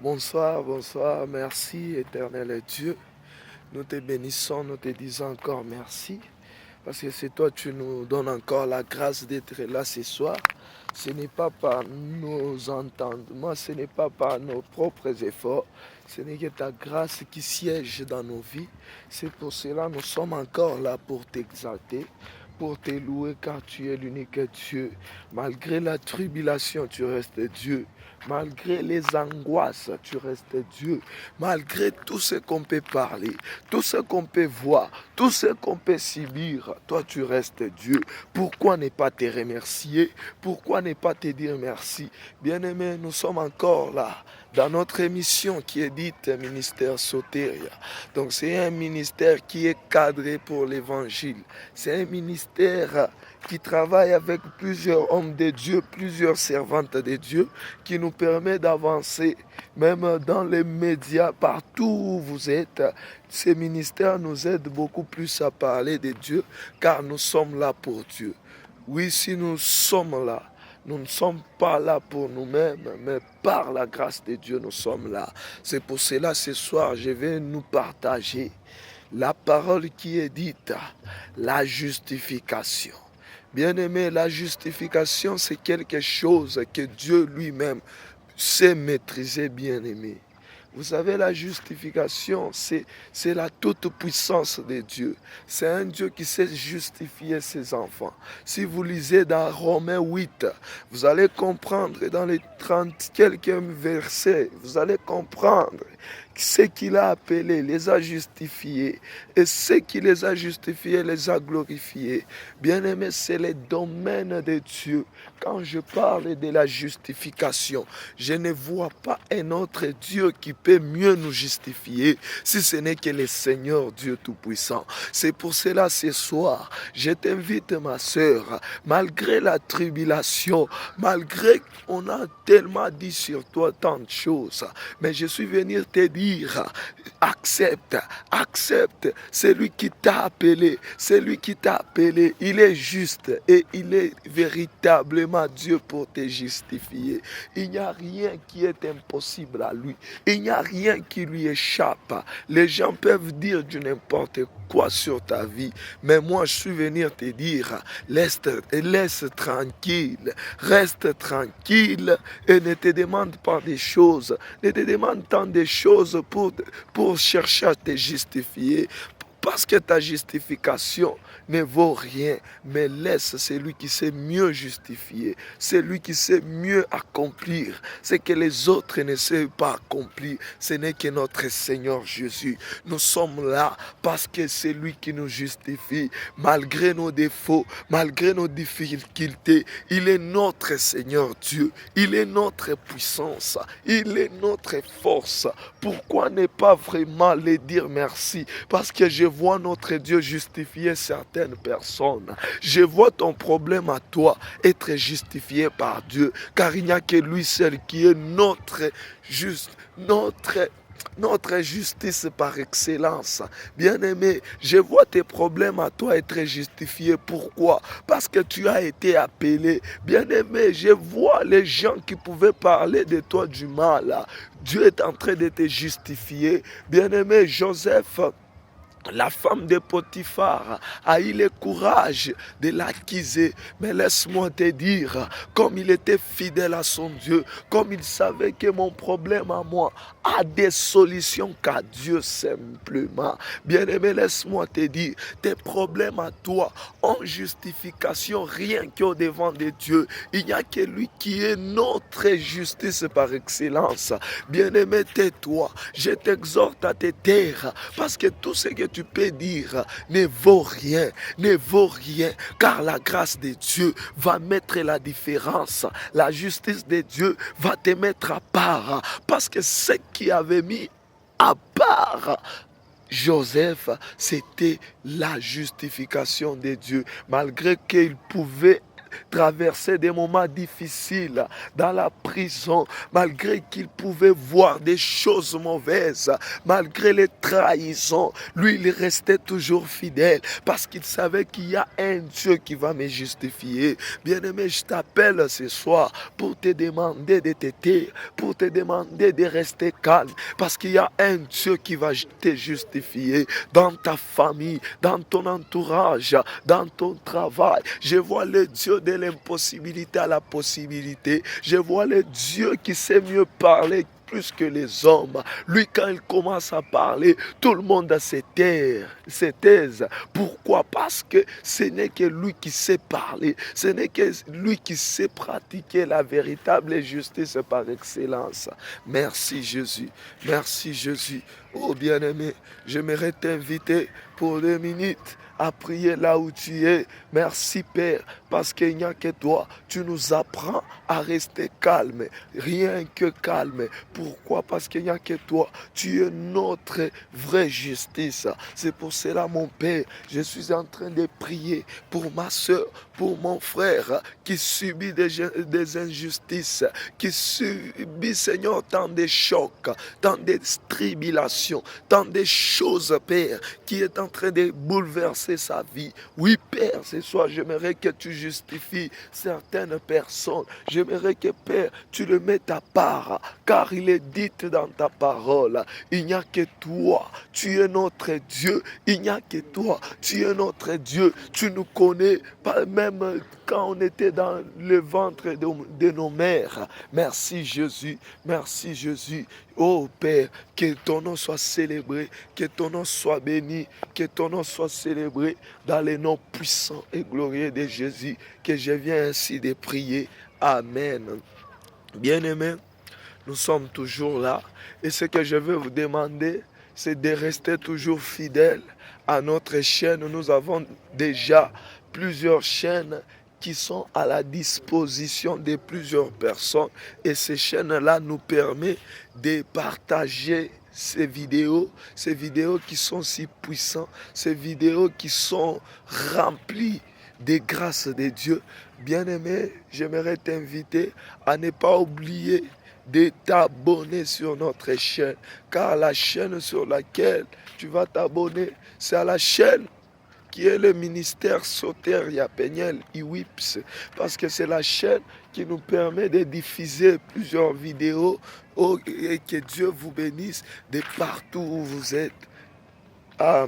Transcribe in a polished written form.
Bonsoir, bonsoir, merci éternel Dieu. Nous te bénissons, nous te disons encore merci. Parce que c'est toi, tu nous donnes encore la grâce d'être là ce soir. Ce n'est pas par nos entendements, ce n'est pas par nos propres efforts. Ce n'est que ta grâce qui siège dans nos vies. C'est pour cela que nous sommes encore là pour t'exalter, pour te louer car tu es l'unique Dieu. Malgré la tribulation, tu restes Dieu. Malgré les angoisses, tu restes Dieu. Malgré tout ce qu'on peut parler, tout ce qu'on peut voir, tout ce qu'on peut subir, toi tu restes Dieu. Pourquoi ne pas te remercier? Pourquoi ne pas te dire merci? Bien-aimés, nous sommes encore là dans notre émission qui est dite Ministère Soteria. Donc c'est un ministère qui est cadré pour l'évangile. C'est un ministère qui travaille avec plusieurs hommes de Dieu, plusieurs servantes de Dieu, qui nous permet d'avancer, même dans les médias, partout où vous êtes. Ces ministères nous aident beaucoup plus à parler de Dieu, car nous sommes là pour Dieu. Oui, si nous sommes là, nous ne sommes pas là pour nous-mêmes, mais par la grâce de Dieu, nous sommes là. C'est pour cela, ce soir, je vais nous partager la parole qui est dite, la justification. Bien-aimé, la justification, c'est quelque chose que Dieu lui-même sait maîtriser, bien-aimé. Vous savez, la justification, c'est la toute-puissance de Dieu. C'est un Dieu qui sait justifier ses enfants. Si vous lisez dans Romains 8, vous allez comprendre, dans les 30 quelques versets, vous allez comprendre ce qu'il a appelé, les a justifiés. Et ce qui les a justifiés, les a glorifiés. Bien-aimés, c'est le domaine de Dieu. Quand je parle de la justification, je ne vois pas un autre Dieu qui peut mieux nous justifier si ce n'est que le Seigneur Dieu Tout-Puissant. C'est pour cela ce soir, je t'invite ma sœur, malgré la tribulation, malgré qu'on a tellement dit sur toi tant de choses, mais je suis venu te dire, accepte, accepte, celui qui t'a appelé, celui qui t'a appelé, il est juste et il est véritablement Dieu pour te justifier. Il n'y a rien qui est impossible à lui. Il n'y a rien qui lui échappe. Les gens peuvent dire du n'importe quoi sur ta vie, mais moi je suis venu te dire, laisse tranquille, reste tranquille et ne te demande pas des choses, ne te demande tant de choses pour chercher à te justifier. Parce que ta justification ne vaut rien, mais laisse celui qui sait mieux justifier, celui qui sait mieux accomplir ce que les autres ne savent pas accomplir. Ce n'est que notre Seigneur Jésus. Nous sommes là parce que c'est lui qui nous justifie. Malgré nos défauts, malgré nos difficultés, il est notre Seigneur Dieu. Il est notre puissance. Il est notre force. Pourquoi ne pas vraiment lui dire merci? Parce que je vois notre Dieu justifier certaines personnes. Je vois ton problème à toi être justifié par Dieu, car il n'y a que lui seul qui est notre justice par excellence. Bien-aimé, je vois tes problèmes à toi être justifiés. Pourquoi? Parce que tu as été appelé. Bien-aimé, je vois les gens qui pouvaient parler de toi du mal. Dieu est en train de te justifier. Bien-aimé, Joseph, la femme de Potiphar a eu le courage de l'accuser. Mais laisse-moi te dire, comme il était fidèle à son Dieu, comme il savait que mon problème à moi a des solutions qu'à Dieu simplement. Bien-aimé, laisse-moi te dire, tes problèmes à toi ont justification rien qu'au devant de Dieu. Il n'y a que lui qui est notre justice par excellence. Bien-aimé, tais-toi. Je t'exhorte à te taire, parce que tout ce que tu peux dire ne vaut rien, ne vaut rien, car la grâce de Dieu va mettre la différence. La justice de Dieu va te mettre à part, parce que ce qui avait mis à part Joseph, c'était la justification de Dieu. Malgré qu'il pouvait traversé des moments difficiles dans la prison, malgré qu'il pouvait voir des choses mauvaises, malgré les trahisons, lui, il restait toujours fidèle parce qu'il savait qu'il y a un Dieu qui va me justifier. Bien-aimé, je t'appelle ce soir pour te demander de te taire, pour te demander de rester calme, parce qu'il y a un Dieu qui va te justifier dans ta famille, dans ton entourage, dans ton travail. Je vois le Dieu de l'impossibilité à la possibilité. Je vois le Dieu qui sait mieux parler plus que les hommes. Lui, quand il commence à parler, tout le monde se taise. Pourquoi? Parce que ce n'est que lui qui sait parler. Ce n'est que lui qui sait pratiquer la véritable justice par excellence. Merci Jésus. Merci Jésus. Oh bien-aimé, j'aimerais t'inviter pour 2 minutes à prier là où tu es. Merci Père, parce qu'il n'y a que toi. Tu nous apprends à rester calme, rien que calme. Pourquoi? Parce qu'il n'y a que toi. Tu es notre vraie justice. C'est pour cela, mon Père, je suis en train de prier pour ma soeur, pour mon frère qui subit des injustices, qui subit, Seigneur, tant de chocs, tant de tribulations, tant de choses, Père, qui est en train de bouleverser sa vie. Oui, Père, ce soir, j'aimerais que tu justifies certaines personnes. J'aimerais que, Père, tu le mettes à part, car il est dit dans ta parole, il n'y a que toi, tu es notre Dieu, il n'y a que toi, tu es notre Dieu, tu nous connais, même quand on était dans le ventre de nos mères. Merci Jésus, merci Jésus. Oh Père, que ton nom soit célébré, que ton nom soit béni, que ton nom soit célébré dans le nom puissant et glorieux de Jésus, que je viens ainsi de prier. Amen. Bien-aimés, nous sommes toujours là et ce que je veux vous demander, c'est de rester toujours fidèle à notre chaîne. Nous avons déjà plusieurs chaînes qui sont à la disposition de plusieurs personnes et ces chaînes-là nous permettent de partager ces vidéos qui sont si puissantes, ces vidéos qui sont remplies des grâces de Dieu. Bien-aimé, j'aimerais t'inviter à ne pas oublier de t'abonner sur notre chaîne, car la chaîne sur laquelle tu vas t'abonner, c'est à la chaîne qui est le ministère Soteria Peniel IWIPS, parce que c'est la chaîne qui nous permet de diffuser plusieurs vidéos. Oh, et que Dieu vous bénisse de partout où vous êtes. Amen.